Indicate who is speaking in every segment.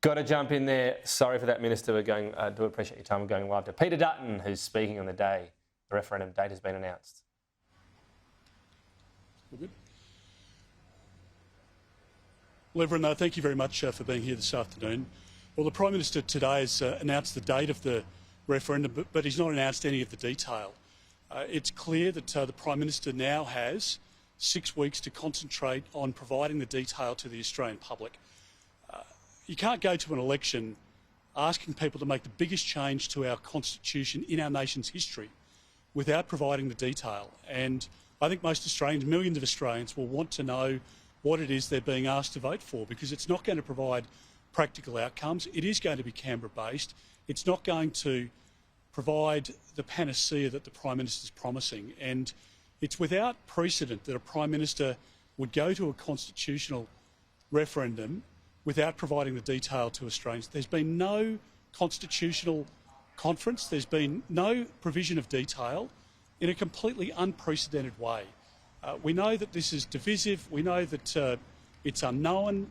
Speaker 1: Got to jump in there. Sorry for that, Minister. We're going. Do appreciate your time. We're going live to Peter Dutton, who's speaking on the day the referendum date has been announced.
Speaker 2: All good. Well, everyone, thank you very much for being here this afternoon. Well, the Prime Minister today has announced the date of the referendum, but he's not announced any of the detail. It's clear that the Prime Minister now has 6 weeks to concentrate on providing the detail to the Australian public. You can't go to an election asking people to make the biggest change to our constitution in our nation's history without providing the detail. And I think most Australians, millions of Australians, will want to know what it is they're being asked to vote for, because it's not going to provide practical outcomes. It is going to be Canberra-based. It's not going to provide the panacea that the Prime Minister is promising. And it's without precedent that a Prime Minister would go to a constitutional referendum without providing the detail to Australians. There's been no constitutional conference. There's been no provision of detail in a completely unprecedented way. We know that this is divisive. We know that it's unknown.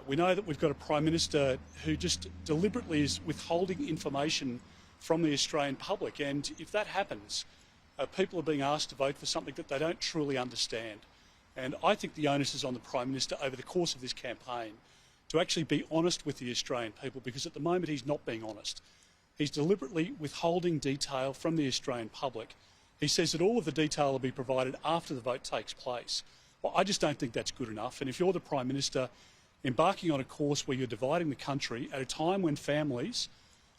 Speaker 2: We know that we've got a Prime Minister who just deliberately is withholding information from the Australian public. And if that happens, people are being asked to vote for something that they don't truly understand. And I think the onus is on the Prime Minister over the course of this campaign to actually be honest with the Australian people, because at the moment he's not being honest. He's deliberately withholding detail from the Australian public. He says that all of the detail will be provided after the vote takes place. Well, I just don't think that's good enough. And if you're the Prime Minister embarking on a course where you're dividing the country at a time when families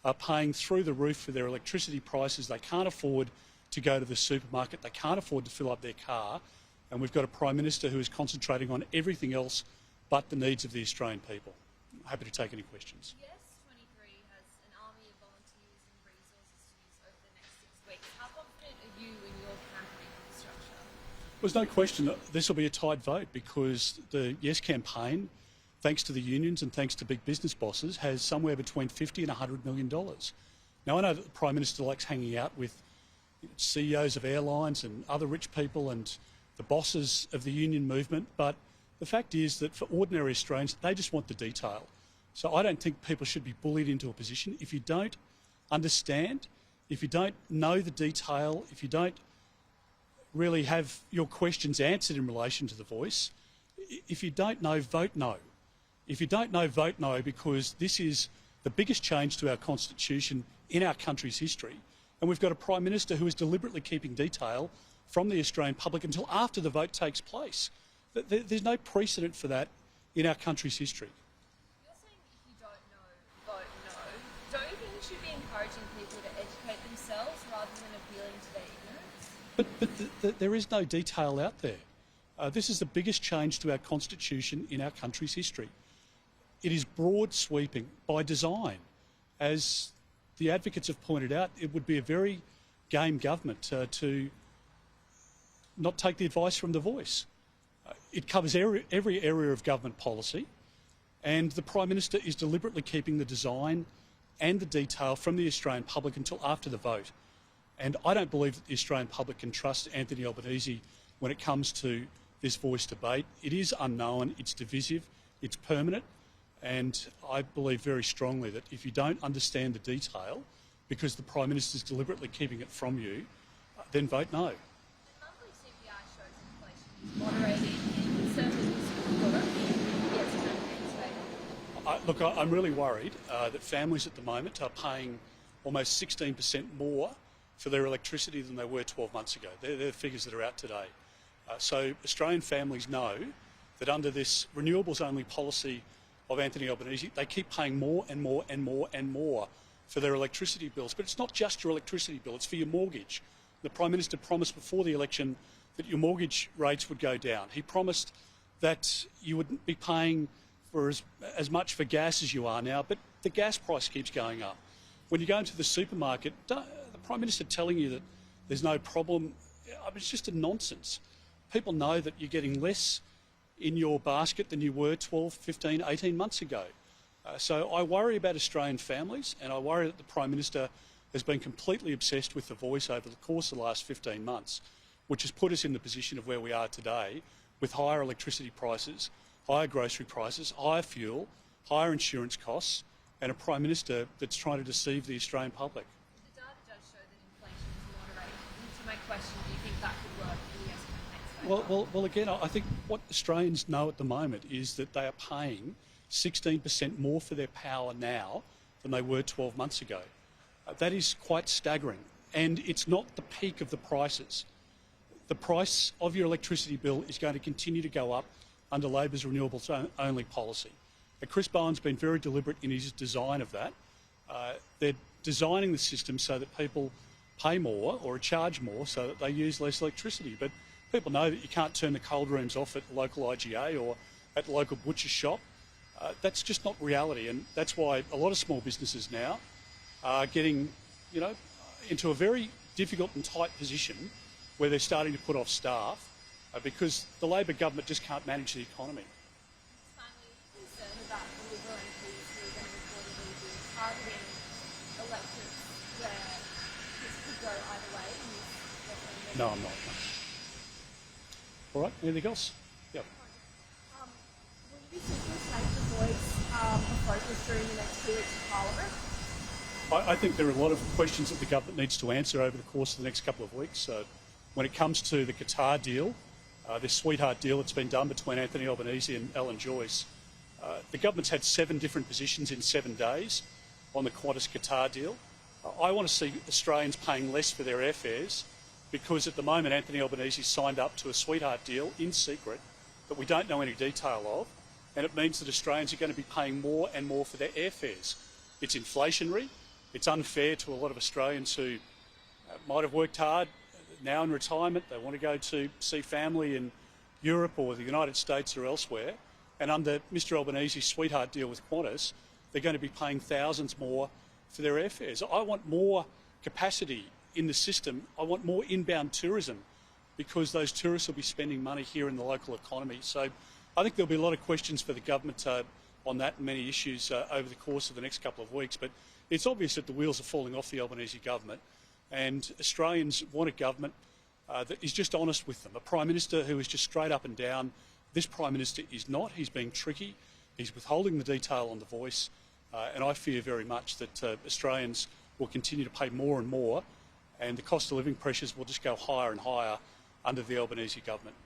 Speaker 2: are paying through the roof for their electricity prices, they can't afford to go to the supermarket, they can't afford to fill up their car, and we've got a Prime Minister who is concentrating on everything else but the needs of the Australian people. I'm happy to take any questions.
Speaker 3: Yes, 23 has an army of volunteers and resources to use over the next 6 weeks. How confident are you in your campaign infrastructure?
Speaker 2: There's no question that this will be a tight vote, because the Yes campaign, thanks to the unions and thanks to big business bosses, has somewhere between $50 and $100 million. Now, I know that the Prime Minister likes hanging out with CEOs of airlines and other rich people and the bosses of the union movement, but the fact is that for ordinary Australians, they just want the detail. So I don't think people should be bullied into a position. If you don't understand, if you don't know the detail, if you don't really have your questions answered in relation to the voice, if you don't know, vote no. If you don't know, vote no, because this is the biggest change to our constitution in our country's history. And we've got a Prime Minister who is deliberately keeping detail from the Australian public until after the vote takes place. There's no precedent for that in our country's history.
Speaker 3: You're saying if you don't know, vote no. Don't you think you should be encouraging people to educate themselves rather than appealing to their ignorance?
Speaker 2: But there is no detail out there. This is the biggest change to our constitution in our country's history. It is broad sweeping by design. As the advocates have pointed out, it would be a very game government to not take the advice from the voice. It covers every area of government policy, and the Prime Minister is deliberately keeping the design and the detail from the Australian public until after the vote. And I don't believe that the Australian public can trust Anthony Albanese when it comes to this voice debate. It is unknown, it's divisive, it's permanent, and I believe very strongly that if you don't understand the detail, because the Prime Minister is deliberately keeping it from you, then vote no.
Speaker 3: Moderating in certain
Speaker 2: Look, I'm really worried that families at the moment are paying almost 16% more for their electricity than they were 12 months ago. They're the figures that are out today. So Australian families know that under this renewables-only policy of Anthony Albanese, they keep paying more and more and more and more for their electricity bills. But it's not just your electricity bill, it's for your mortgage. The Prime Minister promised before the election that your mortgage rates would go down. He promised that you wouldn't be paying for as much for gas as you are now, but the gas price keeps going up. When you go into the supermarket, the Prime Minister telling you that there's no problem, it's just a nonsense. People know that you're getting less in your basket than you were 12, 15, 18 months ago. So I worry about Australian families, and I worry that the Prime Minister has been completely obsessed with the voice over the course of the last 15 months. Which has put us in the position of where we are today, with higher electricity prices, higher grocery prices, higher fuel, higher insurance costs, and a Prime Minister that's trying to deceive the Australian public.
Speaker 3: The data does show that inflation is moderating. And to my question, do you think that could work for the US campaign?
Speaker 2: Well, again, I think what Australians know at the moment is that they are paying 16% more for their power now than they were 12 months ago. That is quite staggering, and it's not the peak of the prices. The price of your electricity bill is going to continue to go up under Labor's renewables-only policy. Chris Bowen's been very deliberate in his design of that. They're designing the system so that people pay more or are charged more so that they use less electricity. But people know that you can't turn the cold rooms off at the local IGA or at the local butcher shop. That's just not reality, and that's why a lot of small businesses now are getting, into a very difficult and tight position where they're starting to put off staff because the Labor government just can't manage the economy.
Speaker 3: Finally, are you concerned about the Liberal MPs who are going to reportedly be targeting electorates where this could go either way in this referendum?
Speaker 2: No, I'm not. No. All right, anything else? Yeah.
Speaker 3: Will you be seeking to make the voice a focus during the next 2 weeks of Parliament?
Speaker 2: I think there are a lot of questions that the government needs to answer over the course of the next couple of weeks. When it comes to the Qatar deal, this sweetheart deal that's been done between Anthony Albanese and Alan Joyce, the government's had 7 different positions in 7 days on the Qantas Qatar deal. I want to see Australians paying less for their airfares because at the moment Anthony Albanese signed up to a sweetheart deal in secret that we don't know any detail of, and it means that Australians are going to be paying more and more for their airfares. It's inflationary. It's unfair to a lot of Australians who might have worked hard, now in retirement. They want to go to see family in Europe or the United States or elsewhere. And under Mr Albanese's sweetheart deal with Qantas, they're going to be paying thousands more for their airfares. I want more capacity in the system. I want more inbound tourism because those tourists will be spending money here in the local economy. So I think there'll be a lot of questions for the government on that and many issues over the course of the next couple of weeks. But it's obvious that the wheels are falling off the Albanese government, and Australians want a government that is just honest with them. A Prime Minister who is just straight up and down. This Prime Minister is not. He's being tricky. He's withholding the detail on the voice, and I fear very much that Australians will continue to pay more and more, and the cost of living pressures will just go higher and higher under the Albanese government.